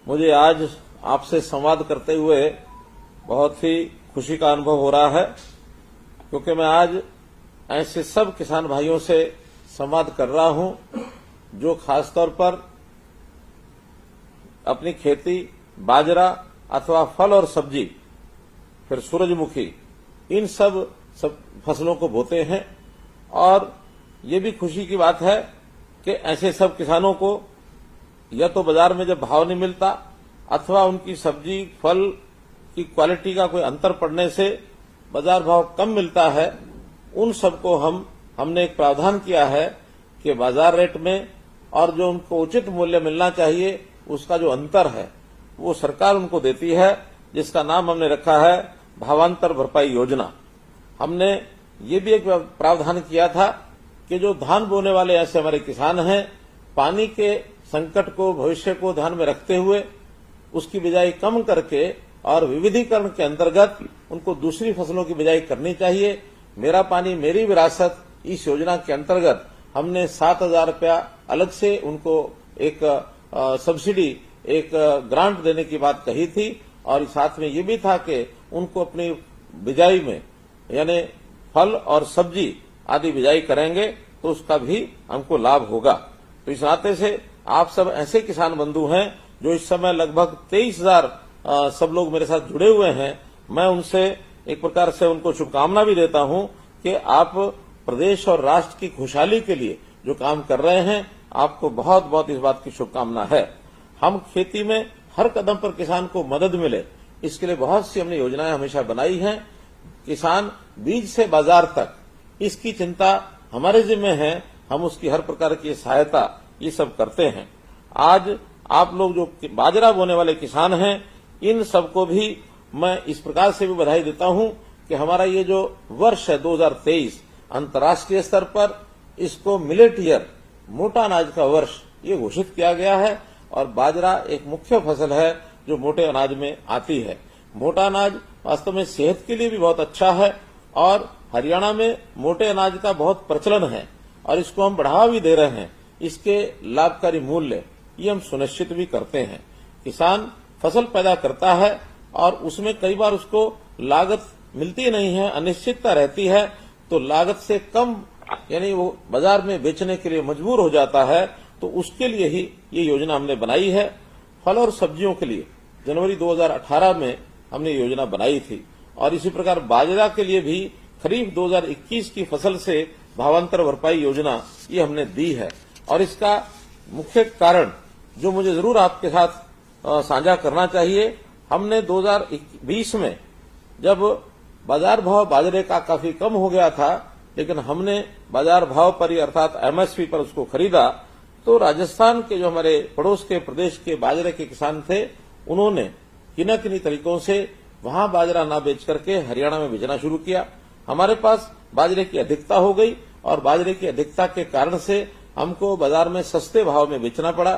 मुझे आज आपसे संवाद करते हुए बहुत ही खुशी का अनुभव हो रहा है, क्योंकि मैं आज ऐसे सब किसान भाइयों से संवाद कर रहा हूं जो खासतौर पर अपनी खेती बाजरा अथवा फल और सब्जी, फिर सूरजमुखी, इन सब फसलों को बोते हैं। और ये भी खुशी की बात है कि ऐसे सब किसानों को या तो बाजार में जब भाव नहीं मिलता अथवा उनकी सब्जी फल की क्वालिटी का कोई अंतर पड़ने से बाजार भाव कम मिलता है, उन सबको हमने एक प्रावधान किया है कि बाजार रेट में और जो उनको उचित मूल्य मिलना चाहिए उसका जो अंतर है वो सरकार उनको देती है, जिसका नाम हमने रखा है भावांतर भरपाई योजना। हमने ये भी एक प्रावधान किया था कि जो धान बोने वाले ऐसे हमारे किसान हैं, पानी के संकट को भविष्य को ध्यान में रखते हुए उसकी बिजाई कम करके और विविधीकरण के अंतर्गत उनको दूसरी फसलों की बिजाई करनी चाहिए। मेरा पानी मेरी विरासत इस योजना के अंतर्गत हमने 7,000 रुपया अलग से उनको एक सब्सिडी, एक ग्रांट देने की बात कही थी। और साथ में ये भी था कि उनको अपनी बिजाई में यानी फल और सब्जी आदि बिजाई करेंगे तो उसका भी हमको लाभ होगा। तो इस नाते से आप सब ऐसे किसान बंधु हैं जो इस समय लगभग 23,000 सब लोग मेरे साथ जुड़े हुए हैं। मैं उनसे एक प्रकार से उनको शुभकामना भी देता हूं कि आप प्रदेश और राष्ट्र की खुशहाली के लिए जो काम कर रहे हैं, आपको बहुत बहुत इस बात की शुभकामना है। हम खेती में हर कदम पर किसान को मदद मिले, इसके लिए बहुत सी हमने योजनाएं हमेशा बनाई हैं। किसान बीज से बाजार तक, इसकी चिंता हमारे जिम्मे है। हम उसकी हर प्रकार की सहायता ये सब करते हैं। आज आप लोग जो बाजरा बोने वाले किसान हैं, इन सबको भी मैं इस प्रकार से भी बधाई देता हूं कि हमारा ये जो वर्ष है 2023 अंतर्राष्ट्रीय स्तर पर इसको मिलेट ईयर, मोटा अनाज का वर्ष ये घोषित किया गया है। और बाजरा एक मुख्य फसल है जो मोटे अनाज में आती है। मोटा अनाज वास्तव में सेहत के लिए भी बहुत अच्छा है और हरियाणा में मोटे अनाज का बहुत प्रचलन है और इसको हम बढ़ावा भी दे रहे हैं। इसके लाभकारी मूल्य ये हम सुनिश्चित भी करते हैं। किसान फसल पैदा करता है और उसमें कई बार उसको लागत मिलती नहीं है, अनिश्चितता रहती है, तो लागत से कम यानी वो बाजार में बेचने के लिए मजबूर हो जाता है। तो उसके लिए ही ये योजना हमने बनाई है। फल और सब्जियों के लिए जनवरी 2018 में हमने योजना बनाई थी और इसी प्रकार बाजरा के लिए भी खरीफ 2021 की फसल से भावांतर भरपाई योजना ये हमने दी है। और इसका मुख्य कारण जो मुझे जरूर आपके साथ साझा करना चाहिए, हमने 2020 में जब बाजार भाव बाजरे का काफी कम हो गया था, लेकिन हमने बाजार भाव पर ही अर्थात एमएसपी पर उसको खरीदा, तो राजस्थान के जो हमारे पड़ोस के प्रदेश के बाजरे के किसान थे, उन्होंने किन्हीं किन्हीं तरीकों से वहां बाजरा ना बेच करके हरियाणा में बेचना शुरू किया। हमारे पास बाजरे की अधिकता हो गई और बाजरे की अधिकता के कारण से हमको बाजार में सस्ते भाव में बेचना पड़ा,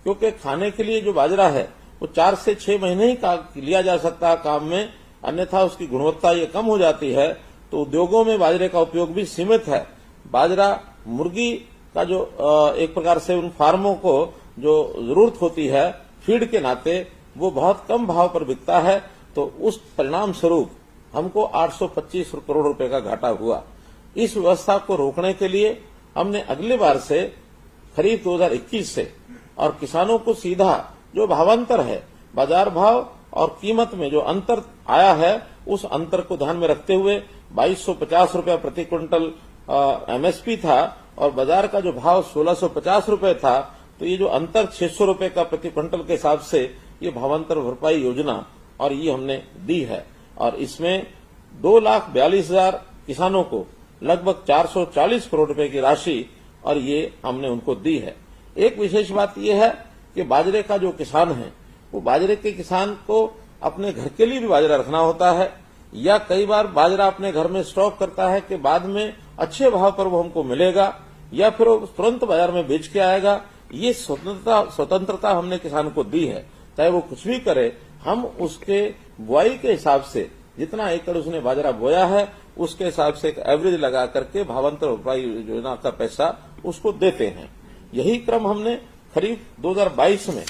क्योंकि खाने के लिए जो बाजरा है वो 4 से 6 महीने ही लिया जा सकता है काम में, अन्यथा उसकी गुणवत्ता ये कम हो जाती है। तो उद्योगों में बाजरे का उपयोग भी सीमित है। बाजरा मुर्गी का जो एक प्रकार से उन फार्मों को जो जरूरत होती है फीड के नाते, वो बहुत कम भाव पर बिकता है। तो उस परिणाम स्वरूप हमको 825 करोड़ रुपए का घाटा हुआ। इस व्यवस्था को रोकने के लिए हमने अगली बार से खरीफ 2021 से और किसानों को सीधा जो भावांतर है, बाजार भाव और कीमत में जो अंतर आया है, उस अंतर को ध्यान में रखते हुए 2250 रुपया प्रति क्विंटल एमएसपी था और बाजार का जो भाव 1650 रुपए था। तो ये जो अंतर 600 रुपए का प्रति क्विंटल के हिसाब से ये भावांतर भरपाई योजना और ये हमने दी है। और इसमें 2,42,000 किसानों को लगभग 440 करोड़ रुपए की राशि और ये हमने उनको दी है। एक विशेष बात यह है कि बाजरे का जो किसान है, वो बाजरे के किसान को अपने घर के लिए भी बाजरा रखना होता है, या कई बार बाजरा अपने घर में स्टॉक करता है कि बाद में अच्छे भाव पर वो हमको मिलेगा, या फिर वो तुरंत बाजार में बेच के आएगा। ये स्वतंत्रता हमने किसान को दी है। चाहे वो कुछ भी करे, हम उसके बुआई के हिसाब से जितना एकड़ उसने बाजरा बोया है उसके हिसाब से एक एवरेज लगा करके भावांतर भरपाई योजना का पैसा उसको देते हैं। यही क्रम हमने खरीफ 2022 में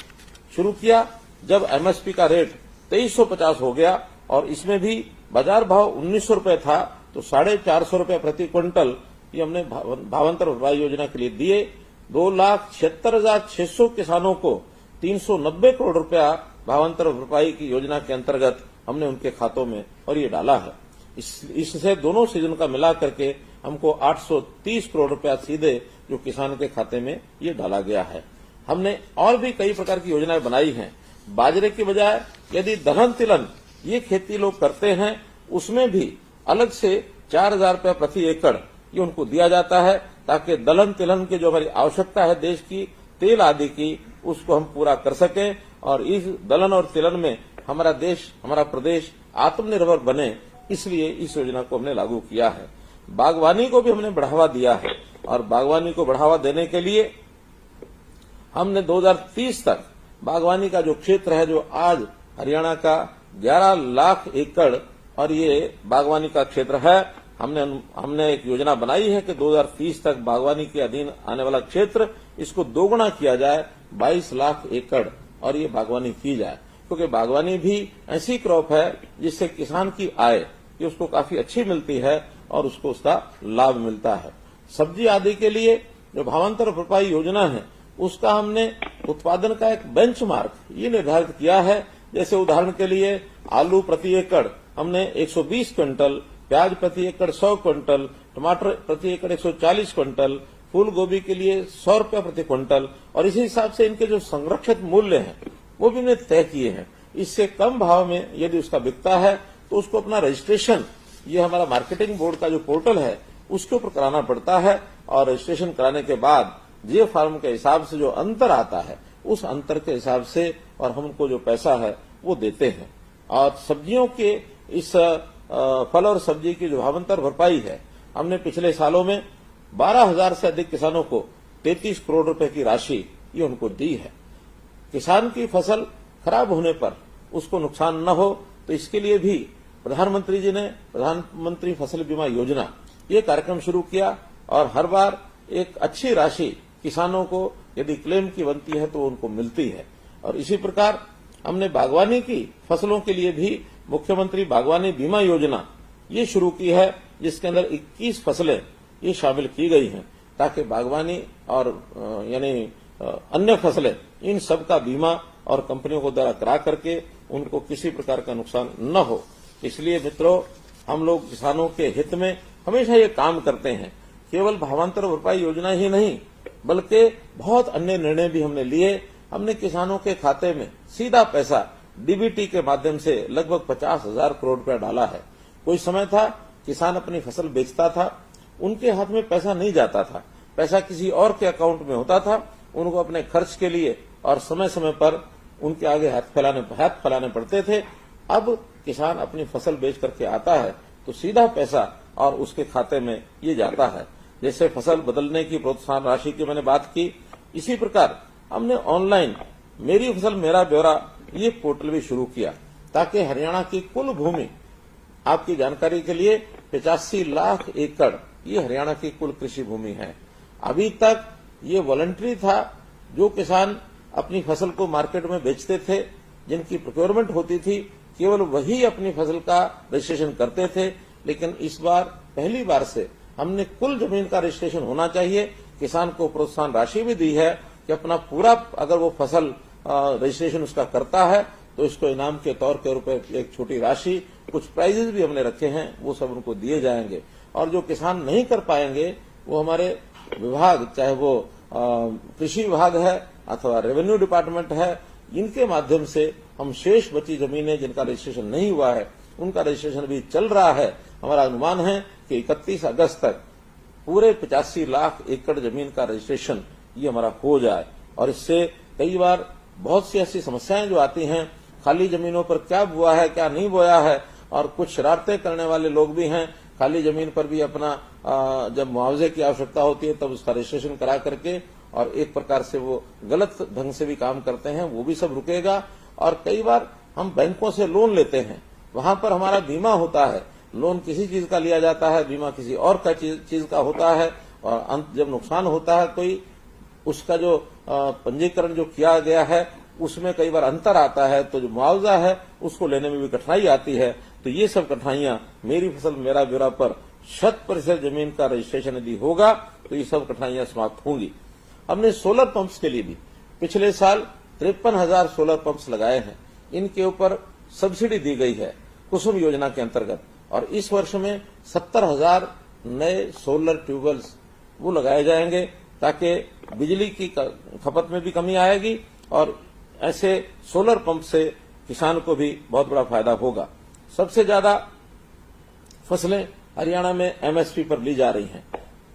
शुरू किया, जब एमएसपी का रेट 2350 हो गया और इसमें भी बाजार भाव 1900 रुपए था, तो 450 रुपए प्रति क्विंटल ये हमने भावांतर भरपाई योजना के लिए दिए। 2,76,600 किसानों को 390 करोड़ रुपया भावांतर भरपाई की योजना के अंतर्गत हमने उनके खातों में और ये डाला है। इससे दोनों सीजन का मिला करके हमको 830 करोड़ रुपया सीधे जो किसान के खाते में ये डाला गया है। हमने और भी कई प्रकार की योजनाएं बनाई हैं। बाजरे की बजाय यदि दलहन तिलहन ये खेती लोग करते हैं, उसमें भी अलग से 4,000 रुपया प्रति एकड़ ये उनको दिया जाता है, ताकि दलहन तिलहन की जो हमारी आवश्यकता है देश की तेल आदि की, उसको हम पूरा कर सकें और इस दलहन और तिलहन में हमारा देश, हमारा प्रदेश आत्मनिर्भर बने, इसलिए इस योजना को हमने लागू किया है। बागवानी को भी हमने बढ़ावा दिया है और बागवानी को बढ़ावा देने के लिए हमने 2030 तक बागवानी का जो क्षेत्र है, जो आज हरियाणा का 11 लाख एकड़ और ये बागवानी का क्षेत्र है, हमने एक योजना बनाई है कि 2030 तक बागवानी के अधीन आने वाला क्षेत्र इसको दोगुना किया जाए, 22 लाख एकड़ और ये बागवानी की जाए, क्योंकि बागवानी भी ऐसी क्रॉप है जिससे किसान की आय ये उसको काफी अच्छी मिलती है और उसको उसका लाभ मिलता है। सब्जी आदि के लिए जो भावांतर भरपाई योजना है, उसका हमने उत्पादन का एक बेंचमार्क ये निर्धारित किया है। जैसे उदाहरण के लिए आलू प्रति एकड़ हमने 120 क्विंटल, प्याज प्रति एकड़ 100 क्विंटल, टमाटर प्रति एकड़ 140 क्विंटल, फूल गोभी के लिए 100 रुपया प्रति क्विंटल और इसी हिसाब से इनके जो संरक्षित मूल्य हैं वो भी हमने तय किए हैं। इससे कम भाव में यदि उसका बिकता है तो उसको अपना रजिस्ट्रेशन, ये हमारा मार्केटिंग बोर्ड का जो पोर्टल है उसके ऊपर कराना पड़ता है और रजिस्ट्रेशन कराने के बाद जे फार्म के हिसाब से जो अंतर आता है उस अंतर के हिसाब से और हमको जो पैसा है वो देते हैं। और सब्जियों के इस फल और सब्जी की जो भावांतर भरपाई है, हमने पिछले सालों में 12,000 से अधिक किसानों को 33 करोड़ रुपए की राशि ये उनको दी है। किसान की फसल खराब होने पर उसको नुकसान न हो, तो इसके लिए भी प्रधानमंत्री जी ने प्रधानमंत्री फसल बीमा योजना ये कार्यक्रम शुरू किया और हर बार एक अच्छी राशि किसानों को यदि क्लेम की बनती है तो उनको मिलती है। और इसी प्रकार हमने बागवानी की फसलों के लिए भी मुख्यमंत्री बागवानी बीमा योजना ये शुरू की है, जिसके अंदर 21 फसलें ये शामिल की गई हैं, ताकि बागवानी और यानी अन्य फसलें इन सब का बीमा और कंपनियों को द्वारा करा करके उनको किसी प्रकार का नुकसान न हो। इसलिए मित्रों, हम लोग किसानों के हित में हमेशा ये काम करते हैं। केवल भावांतर भरपाई योजना ही नहीं, बल्कि बहुत अन्य निर्णय भी हमने लिए। हमने किसानों के खाते में सीधा पैसा डीबीटी के माध्यम से लगभग 50,000 करोड़ रुपया डाला है। कोई समय था किसान अपनी फसल बेचता था, उनके हाथ में पैसा नहीं जाता था, पैसा किसी और के अकाउंट में होता था, उनको अपने खर्च के लिए और समय समय पर उनके आगे हाथ फैलाने पड़ते थे। अब किसान अपनी फसल बेच करके आता है तो सीधा पैसा और उसके खाते में ये जाता है। जैसे फसल बदलने की प्रोत्साहन राशि की मैंने बात की, इसी प्रकार हमने ऑनलाइन मेरी फसल मेरा ब्यौरा ये पोर्टल भी शुरू किया, ताकि हरियाणा की कुल भूमि, आपकी जानकारी के लिए 85 लाख एकड़ ये हरियाणा की कुल कृषि भूमि है। अभी तक ये वॉलंटरी था, जो किसान अपनी फसल को मार्केट में बेचते थे, जिनकी प्रोक्योरमेंट होती थी, केवल वही अपनी फसल का रजिस्ट्रेशन करते थे। लेकिन इस बार पहली बार से हमने कुल जमीन का रजिस्ट्रेशन होना चाहिए। किसान को प्रोत्साहन राशि भी दी है कि अपना पूरा अगर वो फसल रजिस्ट्रेशन उसका करता है तो इसको इनाम के तौर के रूप में एक छोटी राशि, कुछ प्राइजेस भी हमने रखे हैं, वो सब उनको दिए जाएंगे। और जो किसान नहीं कर पाएंगे वो हमारे विभाग, चाहे वो कृषि विभाग है अथवा रेवेन्यू डिपार्टमेंट है, इनके माध्यम से हम शेष बची जमीनें जिनका रजिस्ट्रेशन नहीं हुआ है उनका रजिस्ट्रेशन भी चल रहा है। हमारा अनुमान है कि 31 अगस्त तक पूरे 85 लाख एकड़ जमीन का रजिस्ट्रेशन ये हमारा हो जाए। और इससे कई बार बहुत सी ऐसी समस्याएं जो आती हैं, खाली जमीनों पर क्या बोया है क्या नहीं बोया है, और कुछ शरारतें करने वाले लोग भी हैं, खाली जमीन पर भी अपना जब मुआवजे की आवश्यकता होती है तब उसका रजिस्ट्रेशन करा करके और एक प्रकार से वो गलत ढंग से भी काम करते हैं, वो भी सब रुकेगा। और कई बार हम बैंकों से लोन लेते हैं, वहां पर हमारा बीमा होता है, लोन किसी चीज का लिया जाता है, बीमा किसी और का चीज का होता है, और जब नुकसान होता है कोई, उसका जो पंजीकरण जो किया गया है उसमें कई बार अंतर आता है, तो जो मुआवजा है उसको लेने में भी कठिनाई आती है। तो ये सब कठिनाइयां मेरी फसल मेरा ब्यौरा पर 100% जमीन का रजिस्ट्रेशन यदि होगा तो ये सब कठिनाइयां समाप्त होंगी। हमने सोलर पंप्स के लिए भी पिछले साल 53,000 सोलर पंप्स लगाए हैं। इनके ऊपर सब्सिडी दी गई है कुसुम योजना के अंतर्गत, और इस वर्ष में 70,000 नए सोलर ट्यूबवेल्स वो लगाए जाएंगे ताकि बिजली की खपत में भी कमी आएगी और ऐसे सोलर पंप से किसान को भी बहुत बड़ा फायदा होगा। सबसे ज्यादा फसलें हरियाणा में एमएसपी पर ली जा रही हैं।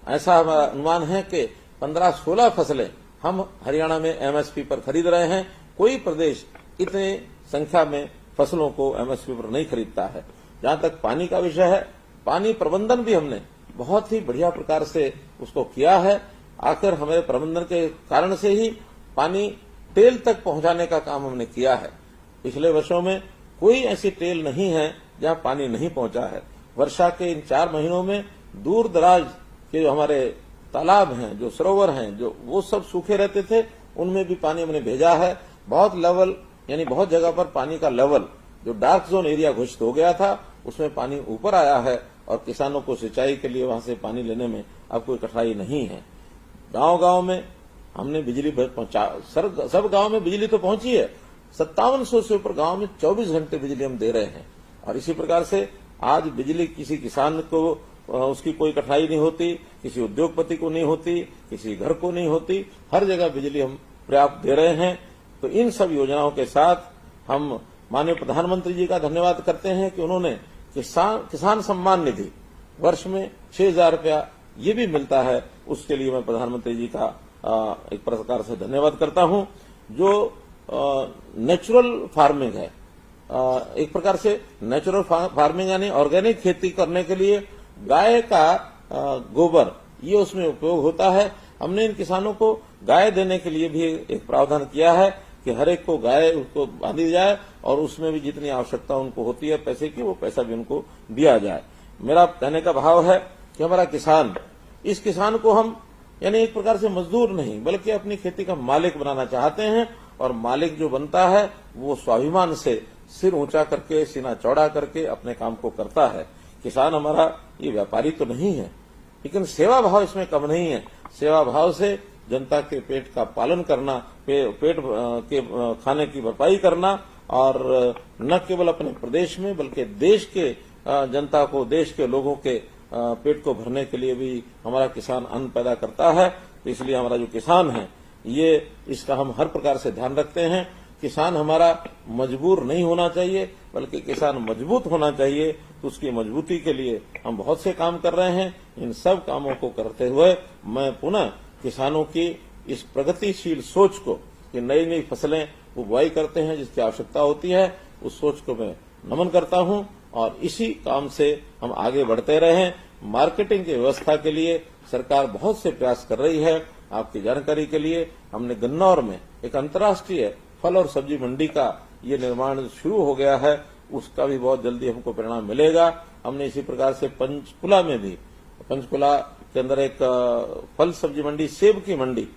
ऐसा हमारा अनुमान है कि 15-16 फसलें हम हरियाणा में एमएसपी पर खरीद रहे हैं। कोई प्रदेश इतनी संख्या में फसलों को एमएसपी पर नहीं खरीदता है। जहां तक पानी का विषय है, पानी प्रबंधन भी हमने बहुत ही बढ़िया प्रकार से उसको किया है। आखिर हमारे प्रबंधन के कारण से ही पानी टेल तक पहुंचाने का काम हमने किया है। पिछले वर्षों में कोई ऐसी टेल नहीं है जहां पानी नहीं पहुंचा है। वर्षा के इन 4 महीनों में दूर दराज के जो हमारे तालाब हैं, जो सरोवर हैं, जो वो सब सूखे रहते थे, उनमें भी पानी हमने भेजा है। बहुत लेवल यानी बहुत जगह पर पानी का लेवल जो डार्क जोन एरिया घोषित हो गया था उसमें पानी ऊपर आया है और किसानों को सिंचाई के लिए वहां से पानी लेने में अब कोई कठिनाई नहीं है। गांव-गांव में हमने बिजली पहुंचा, सब गांव में बिजली तो पहुंची है। 5700 से ऊपर गांव में 24 घंटे बिजली हम दे रहे हैं और इसी प्रकार से आज बिजली किसी किसान को उसकी कोई कठिनाई नहीं होती, किसी उद्योगपति को नहीं होती, किसी घर को नहीं होती। हर जगह बिजली हम पर्याप्त दे रहे हैं। तो इन सब योजनाओं के साथ हम माननीय प्रधानमंत्री जी का धन्यवाद करते हैं कि उन्होंने किसान सम्मान निधि वर्ष में 6,000 रुपया ये भी मिलता है। उसके लिए मैं प्रधानमंत्री जी का एक प्रकार से धन्यवाद करता हूं। जो नेचुरल फार्मिंग है, एक प्रकार से नेचुरल फार्मिंग यानी ऑर्गेनिक खेती करने के लिए गाय का गोबर ये उसमें उपयोग होता है। हमने इन किसानों को गाय देने के लिए भी एक प्रावधान किया है कि हर एक को गाय उसको बांधी जाए और उसमें भी जितनी आवश्यकता उनको होती है पैसे की, वो पैसा भी उनको दिया जाए। मेरा कहने का भाव है कि हमारा किसान, इस किसान को हम यानी एक प्रकार से मजदूर नहीं बल्कि अपनी खेती का मालिक बनाना चाहते हैं और मालिक जो बनता है वो स्वाभिमान से सिर ऊंचा करके, सीना चौड़ा करके अपने काम को करता है। किसान हमारा ये व्यापारी तो नहीं है, लेकिन सेवा भाव इसमें कम नहीं है। सेवा भाव से जनता के पेट का पालन करना, पेट के खाने की भरपाई करना और न केवल अपने प्रदेश में बल्कि देश के जनता को, देश के लोगों के पेट को भरने के लिए भी हमारा किसान अन्न पैदा करता है। तो इसलिए हमारा जो किसान है ये इसका हम हर प्रकार से ध्यान रखते हैं। किसान हमारा मजबूर नहीं होना चाहिए बल्कि किसान मजबूत होना चाहिए। तो उसकी मजबूती के लिए हम बहुत से काम कर रहे हैं। इन सब कामों को करते हुए मैं पुनः किसानों की इस प्रगतिशील सोच को कि नई नई फसलें वो बुआई करते हैं जिसकी आवश्यकता होती है, उस सोच को मैं नमन करता हूं और इसी काम से हम आगे बढ़ते रहें। मार्केटिंग की व्यवस्था के लिए सरकार बहुत से प्रयास कर रही है। आपकी जानकारी के लिए हमने गन्नौर में एक अंतर्राष्ट्रीय फल और सब्जी मंडी का ये निर्माण शुरू हो गया है, उसका भी बहुत जल्दी हमको परिणाम मिलेगा। हमने इसी प्रकार से पंचकुला में भी, पंचकुला के अंदर एक फल सब्जी मंडी, सेब की मंडी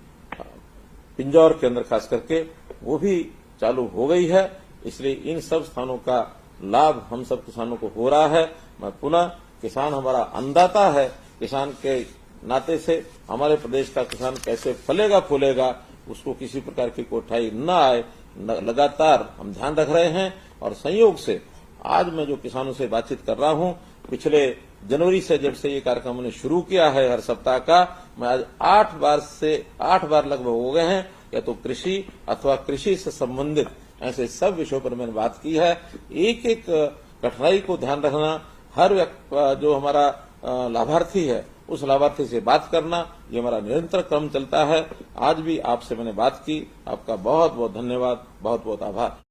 पिंजौर के अंदर खास करके वो भी चालू हो गई है। इसलिए इन सब स्थानों का लाभ हम सब किसानों को हो रहा है। मैं पुनः, किसान हमारा अन्नदाता है, किसान के नाते से हमारे प्रदेश का किसान कैसे फलेगा फूलेगा उसको किसी प्रकार की कोठाई न आए, लगातार हम ध्यान रख रहे हैं। और संयोग से आज मैं जो किसानों से बातचीत कर रहा हूं, पिछले जनवरी से जब से ये कार्यक्रम हमने शुरू किया है हर सप्ताह का, मैं आज 8 बार लगभग हो गए हैं, या तो कृषि अथवा कृषि से संबंधित ऐसे सब विषयों पर मैंने बात की है। एक एक कठिनाई को ध्यान रखना, हर जो हमारा लाभार्थी है उस लाभार्थी से बात करना, ये हमारा निरंतर क्रम चलता है। आज भी आपसे मैंने बात की। आपका बहुत बहुत धन्यवाद, बहुत बहुत आभार।